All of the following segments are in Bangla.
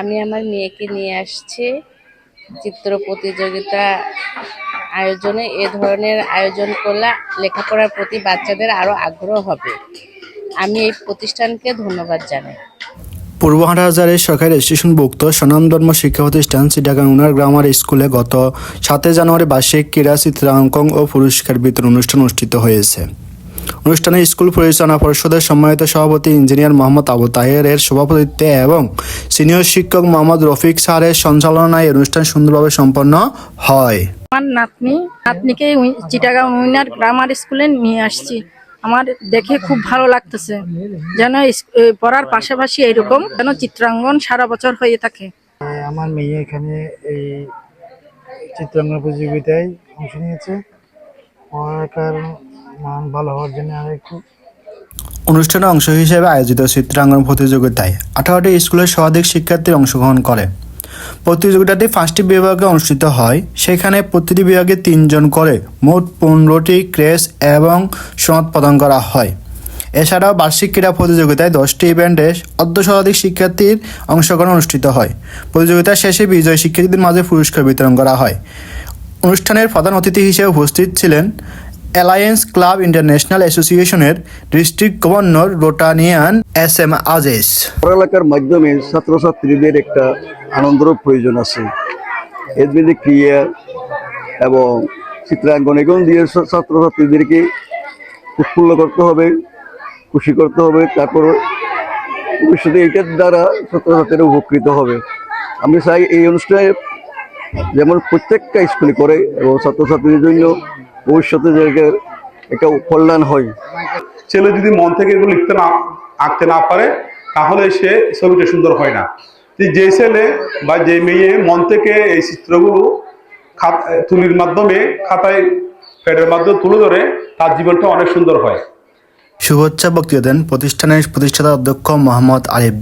আমি আমার মেয়েকে নিয়ে আসছি চিত্র প্রতিযোগিতা আয়োজনে। এ ধরনের আয়োজন করলে লেখাপড়ার প্রতি বাচ্চাদের আরো আগ্রহ হবে। আমি এই প্রতিষ্ঠানকে ধন্যবাদ জানাই। পূর্ব হাটহাজারীর সরকারি রেজিস্ট্রেশনভুক্ত স্বনামধন্য শিক্ষা প্রতিষ্ঠান চিটাগাং উনার গ্রামার স্কুলে গত 7 জানুয়ারি বার্ষিক ক্রীড়া চিত্রাঙ্কন ও পুরস্কার বিতরণ অনুষ্ঠান অনুষ্ঠিত হয়েছে। অনুষ্ঠানে স্কুল পরিচালনা পরিষদের সম্মানিত সভাপতি ইঞ্জিনিয়ার মোহাম্মদ আবু তাহেরের সভাপতিত্বে এবং সিনিয়র শিক্ষক মোহাম্মদ রফিক স্যারের সঞ্চালনায় অনুষ্ঠান সুন্দরভাবে সম্পন্ন হয়। আমার নাতনিকে চিটাগাং উইনার গ্রামার স্কুলে নিয়ে আসছি। আমার দেখে খুব ভালো লাগতেছে, যেন পড়ার পাশাপাশি এরকম যেন চিত্রাঙ্কন সারা বছর হয়ে থাকে। আমার মেয়ে এখানে এই চিত্রাঙ্কন প্রতিযোগিতায় অংশ নিয়েছে। পড়ার মান ভালো হওয়ার জন্য অনুষ্ঠানের অংশ হিসেবে আয়োজিত চিত্রাঙ্কন প্রতিযোগিতায় 18টি স্কুলের শতাধিক শিক্ষার্থী অংশগ্রহণ করে। প্রতিযোগিতাটি 5টি বিভাগে অনুষ্ঠিত হয়। সেখানে প্রতিটি বিভাগে 3 জন করে মোট 15টি ক্রেস এবং সনদ প্রদান করা হয়। এছাড়াও বার্ষিক ক্রীড়া প্রতিযোগিতায় 10টি ইভেন্টে অর্ধশতাধিক শিক্ষার্থীর অংশগ্রহণ অনুষ্ঠিত হয়। প্রতিযোগিতার শেষে বিজয়ী শিক্ষার্থীদের মাঝে পুরস্কার বিতরণ করা হয়। অনুষ্ঠানের প্রধান অতিথি হিসেবে উপস্থিত ছিলেন অ্যালায়েন্স ক্লাব ইন্টারন্যাশনাল অ্যাসোসিয়েশনের ডিস্ট্রিক্ট গভর্নর রোটানিয়ান SM আজিজ। পড়ালেখার মাধ্যমে ছাত্রছাত্রীদের একটা আনন্দের প্রয়োজন আছে। এর মধ্যে ক্রিয়া এবং চিত্রাঙ্কন এগুলো দিয়ে ছাত্রছাত্রীদেরকে উৎফুল্ল করতে হবে, খুশি করতে হবে। তারপর ভবিষ্যতে এইটার দ্বারা ছাত্রছাত্রীরা উপকৃত হবে। আমি চাই এই অনুষ্ঠানে যেমন প্রত্যেকটা স্কুলে করে এবং ছাত্রছাত্রীদের জন্য ভবিষ্যতে একটা কল্যাণ হয়। ছেলে যদি মন থেকে এগুলো আঁকতে না পারে তাহলে সে ছবিটা সুন্দর হয় না। যে ছেলে বা যে মেয়ে মন থেকে এই চিত্রগুলো তুলির মাধ্যমে খাতায় প্যাডের মাধ্যমে তুলে ধরে তার জীবনটা অনেক সুন্দর হয়। শুভেচ্ছা বক্তৃতা দেন প্রতিষ্ঠানের প্রতিষ্ঠাতা অধ্যক্ষ মোহাম্মদ আরিফ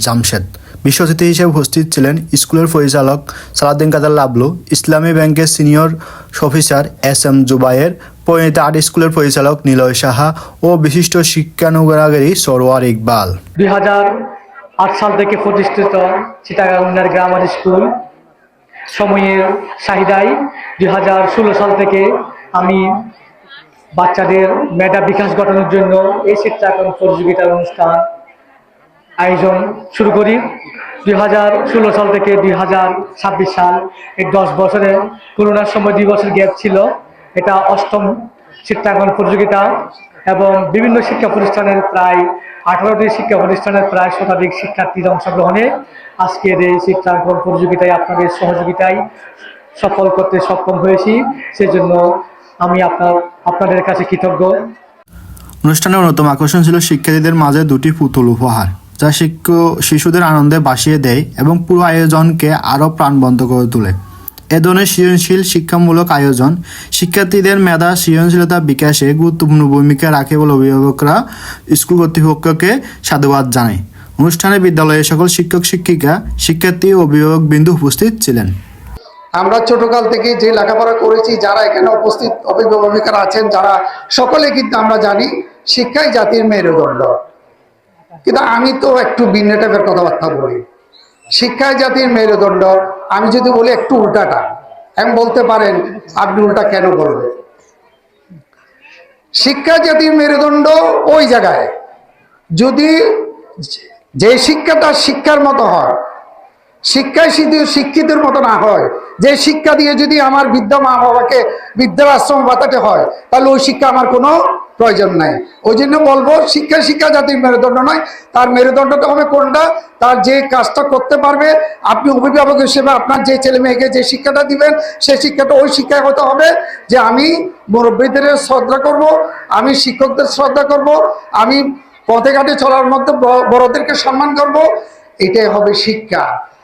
জামশেদ। বিশেষ অতিথি হিসেবে উপস্থিত ছিলেন স্কুলের পরিচালক সালাউদ্দিন কাদের লাবলু, ইসলামী ব্যাংকের senior officer SM Jubayer, Parinita art স্কুলের পরিচালক নিলয় সাহা ও বিশিষ্ট শিক্ষানুরাগী সরোয়ার ইকবাল। 2008 সাল থেকে প্রতিষ্ঠিত চিটাগাং উইনার গ্রামার স্কুল সময়ের চাহিদায় 2016 সাল থেকে আমি বাচ্চাদের মেধা বিকাশ ঘটানোর জন্য এই চিত্রাঙ্কন প্রতিযোগিতার অনুষ্ঠান আয়োজন শুরু করি। 2016 সাল থেকে 2026 সাল এই 10 বছরে করোনার সময় 2 বছর গ্যাপ ছিল। এটা 8ম চিত্রাঙ্কন প্রতিযোগিতা এবং বিভিন্ন শিক্ষা প্রতিষ্ঠানের প্রায় 18টি শিক্ষা প্রতিষ্ঠানের প্রায় শতাধিক শিক্ষার্থীর অংশগ্রহণে আজকের এই চিত্রাঙ্কন প্রতিযোগিতায় আপনাদের সহযোগিতায় সফল করতে সক্ষম হয়েছি। সেজন্য আমি আপনাদের কাছে কৃতজ্ঞ। অনুষ্ঠানের অন্যতম আকর্ষণ ছিল শিক্ষার্থীদের মাঝে 2টি পুতুল উপহার, যা শিশুদের আনন্দে ভাসিয়ে দেয় এবং পুরো আয়োজনকে আরও প্রাণবন্ত করে তোলে। এ ধরনের সৃজনশীল শিক্ষামূলক আয়োজন শিক্ষার্থীদের মেধা সৃজনশীলতা বিকাশে গুরুত্বপূর্ণ ভূমিকা রাখে বলে অভিভাবকরা স্কুল কর্তৃপক্ষকে সাধুবাদ জানায়। অনুষ্ঠানে বিদ্যালয়ের সকল শিক্ষক শিক্ষিকা, শিক্ষার্থী ও অভিভাবকবৃন্দ উপস্থিত ছিলেন। আমরা ছোটকাল থেকে যে লেখাপড়া করেছি, যারা এখানে উপস্থিত অভিভাবকেরা আছেন, যারা সকলে কিন্তু আমরা জানি শিক্ষাই জাতির মেরুদণ্ড। কিন্তু আমি তো একটু ভিন্ন টাইপের কথাবার্তা বলি। শিক্ষাই জাতির মেরুদণ্ড আমি যদি বলি একটু উল্টাটা, আমি বলতে পারেন আপনি উল্টা কেন বলবেন? শিক্ষা জাতির মেরুদণ্ড ওই জায়গায় যদি যে শিক্ষাটা শিক্ষার মতো হয়, শিক্ষায় শিক্ষিতের মতো না হয়, যে শিক্ষা দিয়ে যদি আমার বৃদ্ধা মা বাবাকে বৃদ্ধার আশ্রম বাঁচাতে হয়, তাহলে ওই শিক্ষা আমার কোনো প্রয়োজন নাই। ওই জন্য বলবো শিক্ষা জাতির মেরুদণ্ড নয়, তার মেরুদণ্ডটা হবে কোনটা? তার যে কাজটা করতে পারবে। আপনি অভিভাবক হিসেবে আপনার যে ছেলে মেয়েকে যে শিক্ষাটা দিবেন, সেই শিক্ষাটা ওই শিক্ষা হতে হবে যে আমি মুরব্বীদের শ্রদ্ধা করব, আমি শিক্ষকদের শ্রদ্ধা করব, আমি পথে ঘাটে চলার মধ্যে বড়দেরকে সম্মান করব। এটাই হবে শিক্ষা।